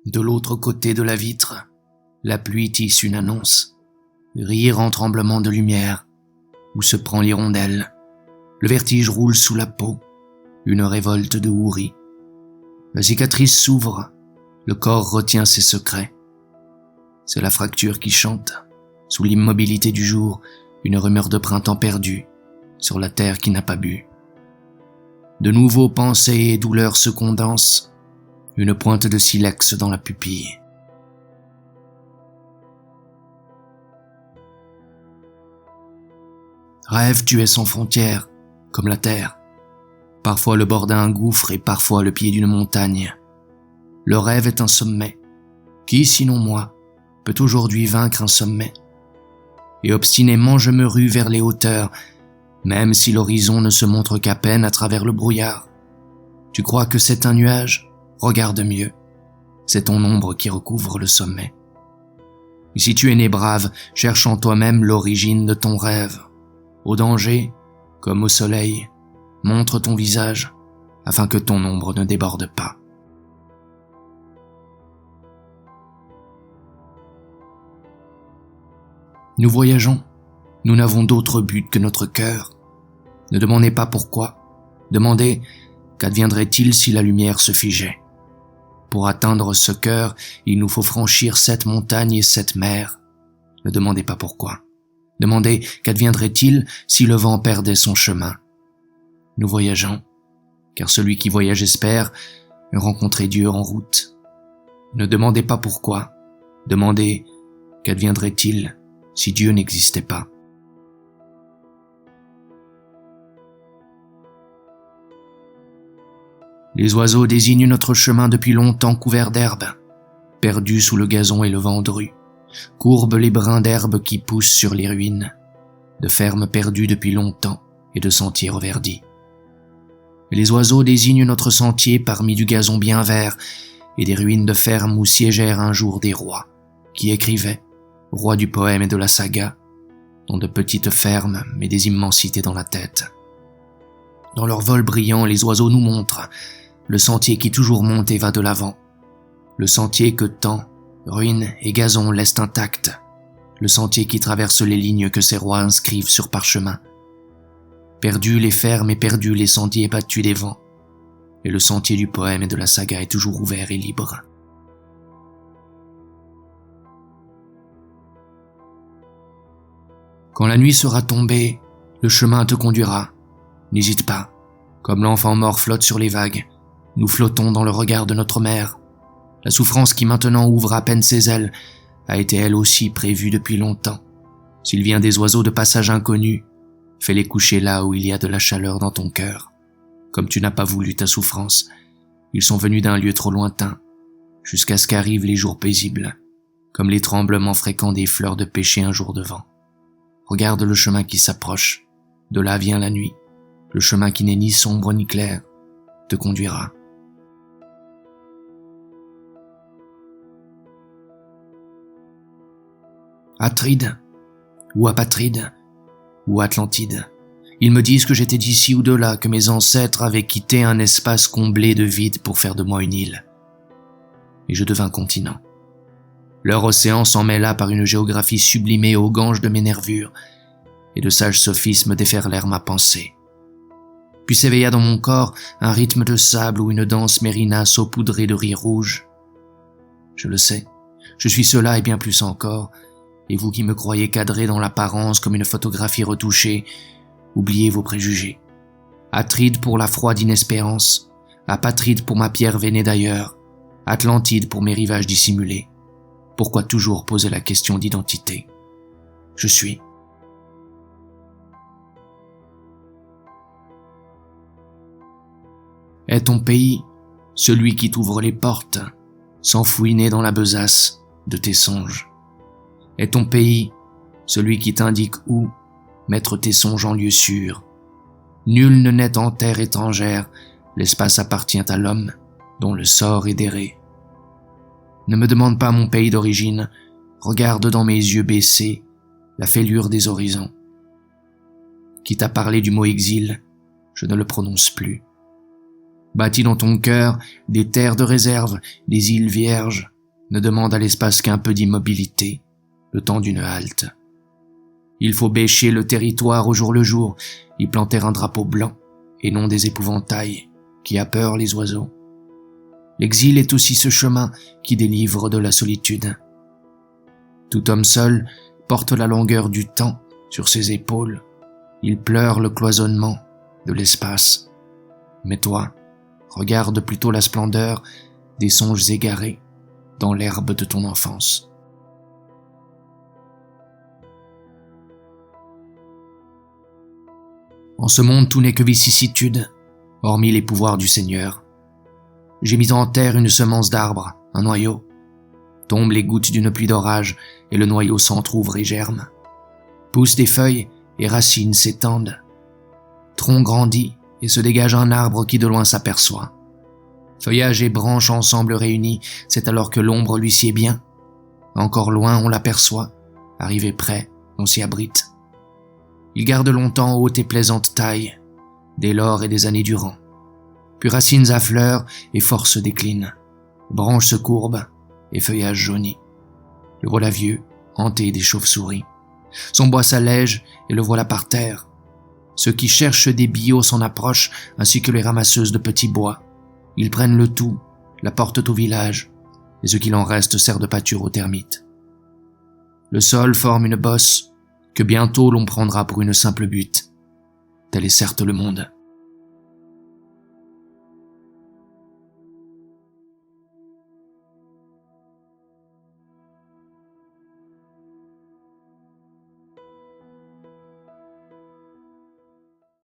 De l'autre côté de la vitre, la pluie tisse une annonce. Rire en tremblement de lumière, où se prend l'hirondelle. Le vertige roule sous la peau, une révolte de houris. La cicatrice s'ouvre, le corps retient ses secrets. C'est la fracture qui chante, sous l'immobilité du jour, une rumeur de printemps perdu, sur la terre qui n'a pas bu. De nouveau pensées et douleurs se condensent, une pointe de silex dans la pupille. Rêve, tu es sans frontières, comme la terre. Parfois le bord d'un gouffre et parfois le pied d'une montagne. Le rêve est un sommet. Qui, sinon moi, peut aujourd'hui vaincre un sommet? Et obstinément je me rue vers les hauteurs, même si l'horizon ne se montre qu'à peine à travers le brouillard. Tu crois que c'est un nuage? Regarde mieux. C'est ton ombre qui recouvre le sommet. Et si tu es né brave, cherche en toi-même l'origine de ton rêve. Au danger, comme au soleil, montre ton visage, afin que ton ombre ne déborde pas. Nous voyageons, nous n'avons d'autre but que notre cœur. Ne demandez pas pourquoi, demandez qu'adviendrait-il si la lumière se figeait. Pour atteindre ce cœur, il nous faut franchir cette montagne et cette mer. Ne demandez pas pourquoi. Demandez qu'adviendrait-il si le vent perdait son chemin. Nous voyageons, car celui qui voyage espère rencontrer Dieu en route. Ne demandez pas pourquoi. Demandez qu'adviendrait-il si Dieu n'existait pas. Les oiseaux désignent notre chemin depuis longtemps couvert d'herbe, perdu sous le gazon et le vent dru, courbent les brins d'herbe qui poussent sur les ruines, de fermes perdues depuis longtemps et de sentiers reverdis. Et les oiseaux désignent notre sentier parmi du gazon bien vert et des ruines de fermes où siégèrent un jour des rois, qui écrivaient, rois du poème et de la saga, dans de petites fermes mais des immensités dans la tête. Dans leur vol brillant, les oiseaux nous montrent le sentier qui toujours monte et va de l'avant, le sentier que temps, ruines et gazon laissent intact, le sentier qui traverse les lignes que ces rois inscrivent sur parchemin. Perdus les fermes et perdus les sentiers battus des vents, et le sentier du poème et de la saga est toujours ouvert et libre. Quand la nuit sera tombée, le chemin te conduira. N'hésite pas. Comme l'enfant mort flotte sur les vagues, nous flottons dans le regard de notre mère. La souffrance qui maintenant ouvre à peine ses ailes a été elle aussi prévue depuis longtemps. S'il vient des oiseaux de passage inconnus, fais-les coucher là où il y a de la chaleur dans ton cœur. Comme tu n'as pas voulu ta souffrance, ils sont venus d'un lieu trop lointain, jusqu'à ce qu'arrivent les jours paisibles, comme les tremblements fréquents des fleurs de pêcher un jour de vent. Regarde le chemin qui s'approche, de là vient la nuit. Le chemin qui n'est ni sombre ni clair te conduira. Atride, ou Apatride, ou Atlantide, ils me disent que j'étais d'ici ou de là, que mes ancêtres avaient quitté un espace comblé de vide pour faire de moi une île. Et je devins continent. Leur océan s'en mêla par une géographie sublimée aux ganges de mes nervures, et de sages sophismes déferlèrent ma pensée. Puis s'éveilla dans mon corps un rythme de sable ou une danse mérina saupoudrée de rire rouge. Je le sais, je suis cela et bien plus encore, et vous qui me croyez cadré dans l'apparence comme une photographie retouchée, oubliez vos préjugés. Atride pour la froide inespérance, Apatride pour ma pierre veinée d'ailleurs, Atlantide pour mes rivages dissimulés. Pourquoi toujours poser la question d'identité? Je suis. Est ton pays celui qui t'ouvre les portes, sans fouiner dans la besace de tes songes? Est ton pays celui qui t'indique où mettre tes songes en lieu sûr? Nul ne naît en terre étrangère, l'espace appartient à l'homme, dont le sort est d'errer. Ne me demande pas mon pays d'origine, regarde dans mes yeux baissés la fêlure des horizons. Quitte à parler du mot exil, je ne le prononce plus. Bâtis dans ton cœur des terres de réserve, des îles vierges, ne demande à l'espace qu'un peu d'immobilité, le temps d'une halte. Il faut bêcher le territoire au jour le jour, y planter un drapeau blanc, et non des épouvantails qui a peur les oiseaux. L'exil est aussi ce chemin qui délivre de la solitude. Tout homme seul porte la longueur du temps sur ses épaules. Il pleure le cloisonnement de l'espace. Mais toi, regarde plutôt la splendeur des songes égarés dans l'herbe de ton enfance. En ce monde, tout n'est que vicissitude, hormis les pouvoirs du Seigneur. J'ai mis en terre une semence d'arbre, un noyau. Tombent les gouttes d'une pluie d'orage et le noyau s'entr'ouvre et germe. Poussent des feuilles et racines s'étendent. Tronc grandit et se dégage un arbre qui de loin s'aperçoit. Feuillage et branches ensemble réunis, c'est alors que l'ombre lui sied bien. Encore loin, on l'aperçoit. Arrivé près, on s'y abrite. Il garde longtemps haute et plaisante taille, dès lors et des années durant. Puis racines affleurent et force décline. Branches se courbent et feuillage jaunit. Le voilà vieux, hanté des chauves-souris. Son bois s'allège et le voilà par terre. Ceux qui cherchent des billots s'en approchent, ainsi que les ramasseuses de petits bois. Ils prennent le tout, l'apportent au village, et ce qu'il en reste sert de pâture aux termites. Le sol forme une bosse que bientôt l'on prendra pour une simple butte. Tel est certes le monde.